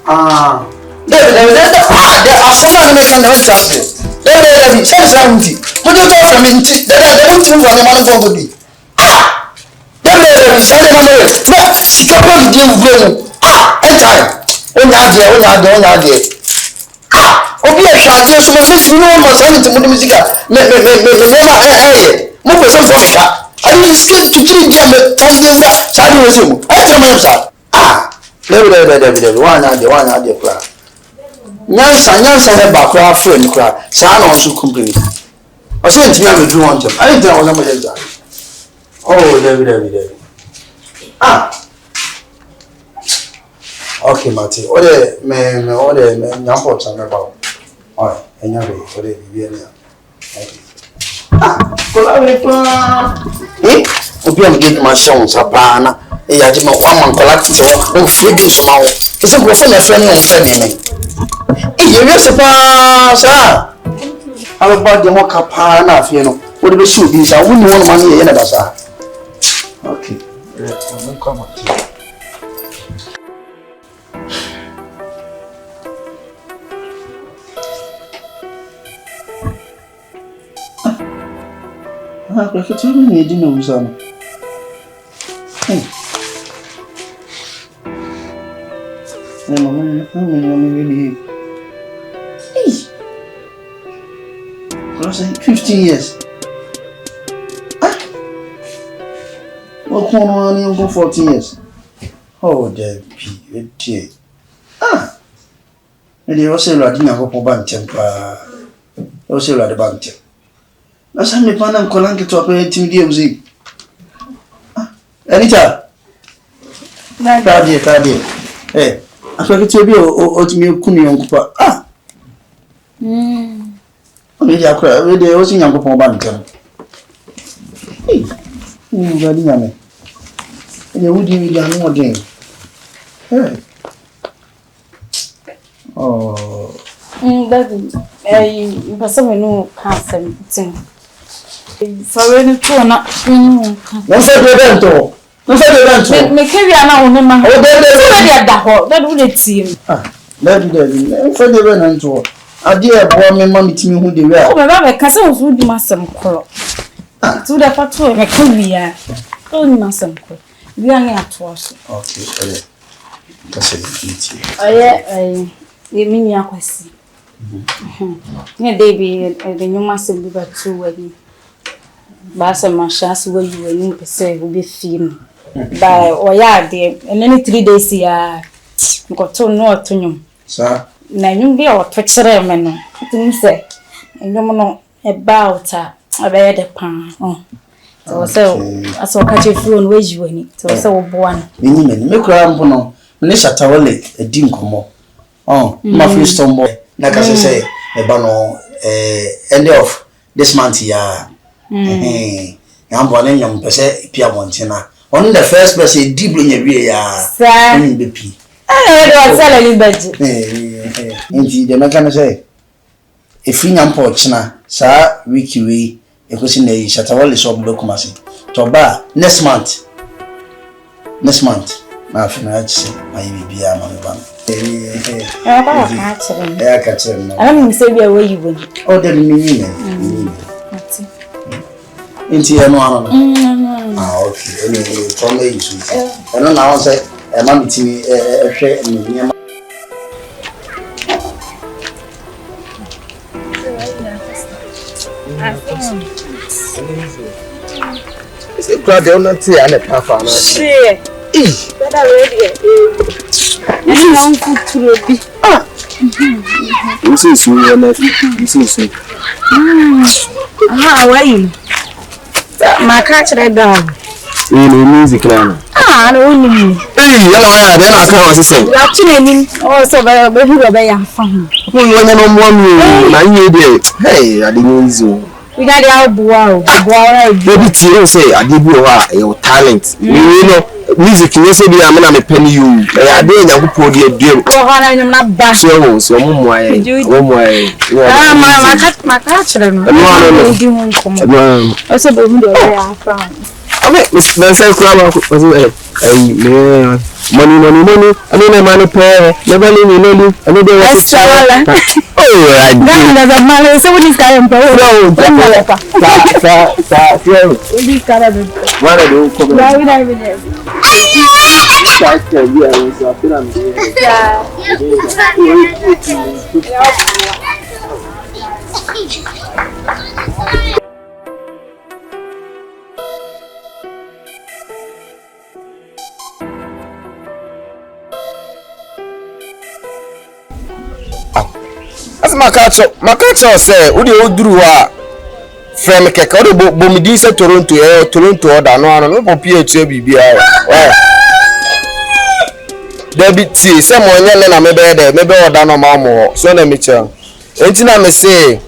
David, I saw an American house. David, chance empty. What do you talk from me? They won't move on the man of body. David, no, she can't go to the time. Only idea. Obi a shade so mo fish no mo say nti mo de music me mo person for ka I still to treat them as this that shade wo se mo I tell me sir David one ade kra nyansa he ba kra friend kra sa na on so company o say nti me do want them I tell on mo dey oh David okay Marty ode me nyampo changa ba oh enyabe ode bibia na kola we pa obi am get ma show sapa na e ya ji ma wa man kola tete o free so ma wo e se go na friend o se ni me e ye we sapa sa aba ba de mo kapa na afie no ode be show bi sa wo ni won ma ni ye na da sa okay no come on Perché tu non mi dici usano. Non mi Close 15 years. Well, come on, you go 14 years. Oh, Debbie, and they also like dinner for bank temper. Also like the bank. Nasa mipana mkolange tu hapa timidie mziki. Anita. Kadie. Afika kitobia otimie kuni yankupa. Oni ya kwa wede osi yankupa banka. Ngadi nyame. Ene wudi ya no den. Oh. Baby, mpasa wenu kasa mting. Sorry ni tu na wenu. Nse de bento. Me kewi ana onema. O de ada ho. That would it team. David. Nse de bento. Ade e bo me ma mitimi hu de we a. O me ba be kasa wo di masem kro. Tu da fatu me kewi ya. O ni masem kro. Bi anya ato so. Okay. Kasa yiti. Aye. Ye mini akwasi. Ne baby the nyuma se bi ba tu wani. Ba se ma shas wo yi wani pese wo be film. Ba o ya de ene 3 days ya ko to no to nyum. Sa Na nyum bi o to kire me no. Tin se nyum no e ba uta abaye de pan. So aso ka che furo no we yi wani. So wo bo an. Ni me kura mpo no. Ne shatawale edi nkomo. My free storm boy. Like I say, no end of this month, yeah. I'm born in young person, Pia Montina. On the first person, deep in your rear, yeah. BP. I don't sell any budget. Indeed, the man say, if we am porchna, sir, wiki, a question a shatawali shop locomasi. Toba, next month. My finance, my baby, I'm on the bank. I catch him. I don't say where you went. Oh, the meaning. Into your one. Okay. Anyway, from the issue. And now I say, a mammy to me, a share in me. Is it crowd? They're not here and a half. Share. But I ready. I don't put to be. This is How are you? My catch right down. Music now. I don't know. Hey, then I can't say. Watching also by a phone. Who you know more? My idea. Hey, I didn't know. We got out wow. Baby, you say I give you your talent. You know. Music you say be am na me pen you I dey nya go podi adiem ko hana nyum na ba so mo moaye ma ka chere no di hun komo o se be mu de ya fa Miss Nancy Crabbe was money. I mean, money pair, never leave, I know they were oh, I did. Never money, so when he's got no, what I do, come as Makacho say, Udi Odruwa from Kekado Bomidisa Toronto order no PH BBI. There be tea, someone yelling at me there, maybe order no more. So let me tell. Anything I may say,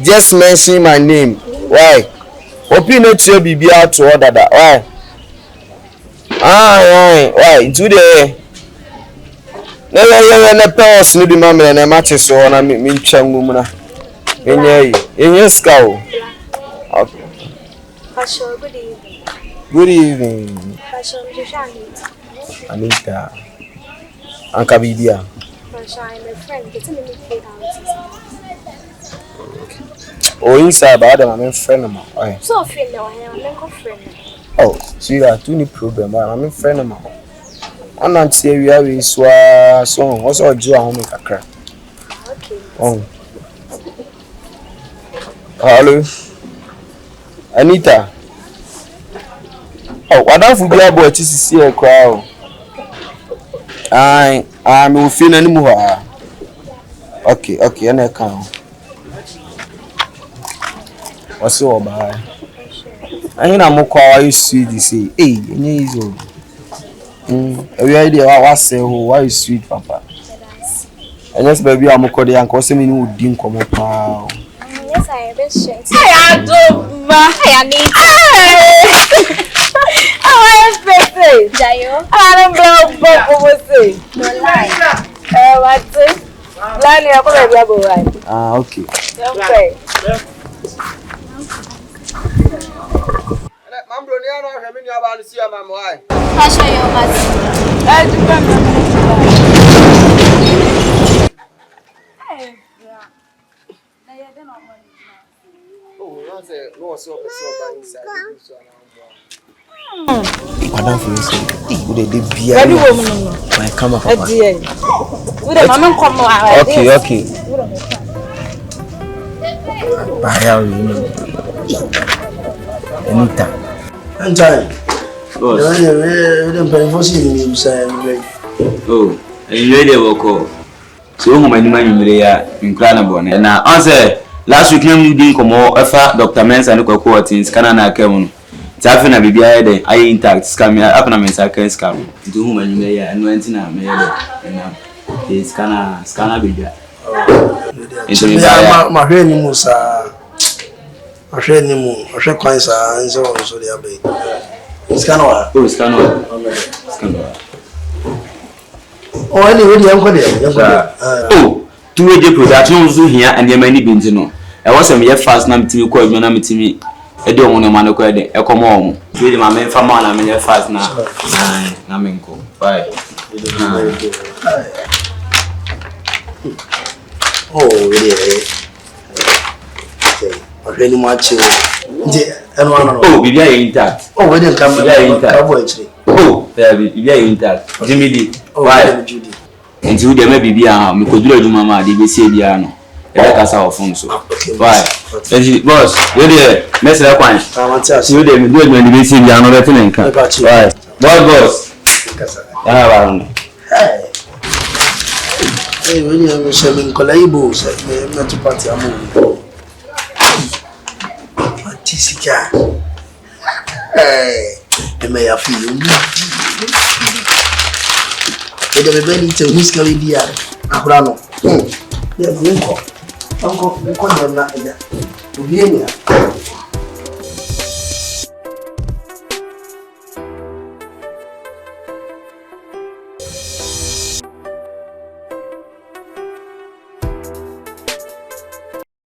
just mention my name. Why? Opinion to BBI to order that. Why? Why? Do the na pause no di mama na match so na me ntwangu mu na enye scout. Okay. Pastor, good evening. Good evening. Pastor, Anita. Anka Bibia. Pastor, I'm a friend. Get to meet me houses. Oh, inside but I'm a friend of mine. So friend now, I'm a friend. Oh, so you are two new problem, I'm a friend of mine. I'm not saying we have a song. What's our job? I'll make a crack. Okay. Oh. Hello. Anita. Oh, what have we about to see a crowd? I'm not feeling anymore. Okay, and I can. What's your bye? I know more quite sweet. You say, hey, you every idea I say, oh, why is sweet, Papa? And yes, baby, I'm a cordial and cause me no didn't come up. Yes, I have been sharing. I need I expect Jayo. I don't blow say. No lie. What's it? Line up right. Okay. Okay. Pastor, your Madam Felicia, would they be a my camera? Okay. Anytime. Oh, and you really will call. So, my name is in Cranabon. And now, answer last week, you didn't come over Dr. Mens and the courtings, Canana Cameron. Taffin, I be behind I intact, scam me up and I'm in second scam. To whom you may and went in a mail and the scanner be there. my friend Musa. I share him. I share coins and so on. So they are big. It's kind of. Oh, scanner. Oh, anyway, oh, two-way productions here and there many bins, you know. I was a mere fast name to me, called me, I don't want a man to credit. I come home. Really, my man from one, I'm in fast now. I'm in cool. Bye. Oh, really? Really much. Oh, be very intact. Oh, we didn't come here. Oh, there be intact. Jimmy D. Why? Until there may be me could do Mama, the BCBiano. Like us our phone so. Why? Boss, you're there. Mess up one. I want to see you there. Good when the BCBiano letting come. Why? Boss. Hey, when you're selling collables, I'm not to party a movie. Tisika. Hey, may I feel you? They very to Miss Calidia. Abrano. There's Uncle. Uncle, you call them not to be here.